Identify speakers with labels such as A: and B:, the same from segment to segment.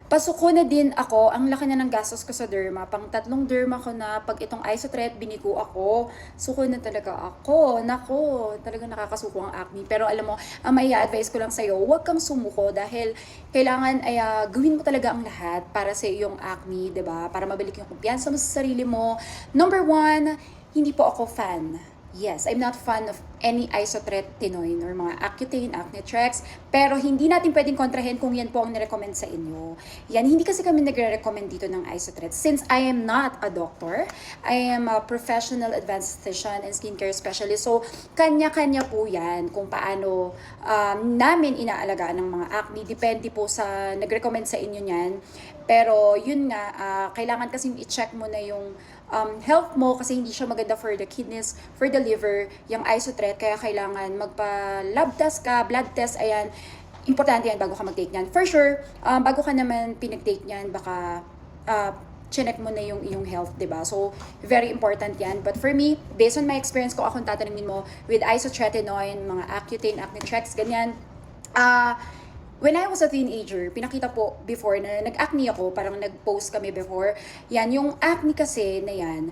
A: Pasuko na din ako, ang laki na ng gastos ko sa derma. Pang tatlong derma ko na, pag itong Isotret, biniko ako. Suko na talaga ako. Nako, talaga nakakasuko ang acne. Pero alam mo, ang may advice ko lang sa'yo, huwag kang sumuko dahil kailangan ay gawin mo talaga ang lahat para sa iyong acne, 'di ba? Para mabalik yung kumpiyansa mo sa sarili mo. Number one, hindi po ako fan. Yes, I'm not fan of any isotretinoin or mga Accutane, Acnitrex, pero hindi natin pwedeng kontrahin kung yan po ang nirecommend sa inyo. Yan, hindi kasi kami nagre-recommend dito ng isotret. Since I am not a doctor, I am a professional advanced physician and skincare specialist. So, kanya-kanya po yan kung paano namin inaalagaan ng mga acne. Depende po sa nag-recommend sa inyo niyan. Pero yun nga, kailangan kasing i-check mo na yung health mo kasi hindi siya maganda for the kidneys, for the liver, yung isotret. Kaya kailangan magpa-lab test ka, blood test, ayan. Importante yan bago ka mag-take niyan. For sure, bago ka naman pinag-take niyan, baka chinek mo na yung iyong health, 'di ba? So, very important 'yan. But for me, based on my experience ko, akong tatanungin mo with isotretinoin, mga Accutane, Acnitrex, ganyan. When I was a teenager, pinakita po before na nag-acne ako, parang nag-post kami before. Yan, yung acne kasi na yan,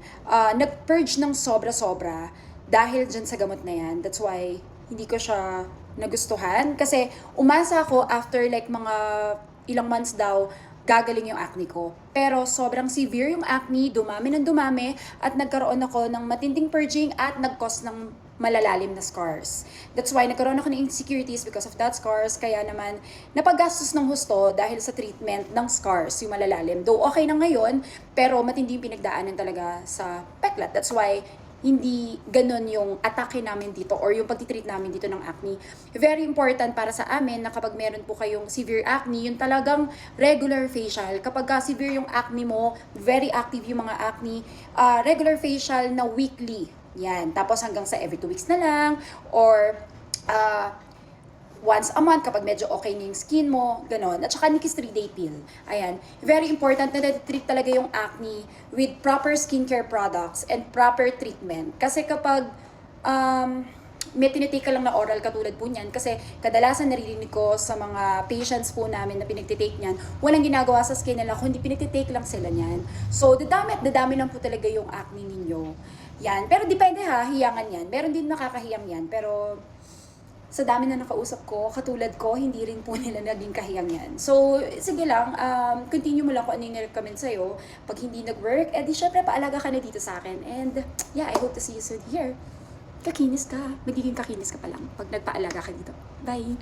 A: nag-purge ng sobra-sobra dahil dyan sa gamot na yan. That's why hindi ko siya nagustuhan. Kasi umasa ako after like mga ilang months daw, gagaling yung acne ko. Pero sobrang severe yung acne, dumami ng dumami, at nagkaroon ako ng matinding purging at nag-cause ng malalalim na scars. That's why nagkaroon ako ng insecurities because of that scars. Kaya naman, napaggastos ng husto dahil sa treatment ng scars, yung malalalim. Though okay na ngayon, pero matindi yung pinagdaanan talaga sa peklat. That's why hindi ganun yung atake namin dito or yung pagtitreat namin dito ng acne. Very important para sa amin na kapag meron po kayong severe acne, yung talagang regular facial. Kapag severe yung acne mo, very active yung mga acne, regular facial na weekly. Yan. Tapos hanggang sa every 2 weeks na lang or once a month kapag medyo okay na yung skin mo, ganon. At saka Nikis 3-day pill. Ayan. Very important na treat talaga yung acne with proper skincare products and proper treatment. Kasi kapag may tinitake ka lang na oral katulad po niyan, kasi kadalasan naririnig ko sa mga patients po namin na pinagtitake niyan, walang ginagawa sa skin nila, kundi pinagtitake lang sila niyan. So, dadami lang po talaga yung acne ninyo. Yan. Pero depende ha, hiyangan yan. Meron din nakakahiyang yan, pero sa dami na nakausap ko, katulad ko, hindi rin po nila naging kahiyang yan. So, sige lang, continue mo lang kung ano yung recommend sa'yo. Pag hindi nag-work, edi syempre paalaga ka na dito sa akin. And yeah, I hope to see you soon here. Kakinis ka. Magiging kakinis ka pa lang pag nagpaalaga ka dito. Bye!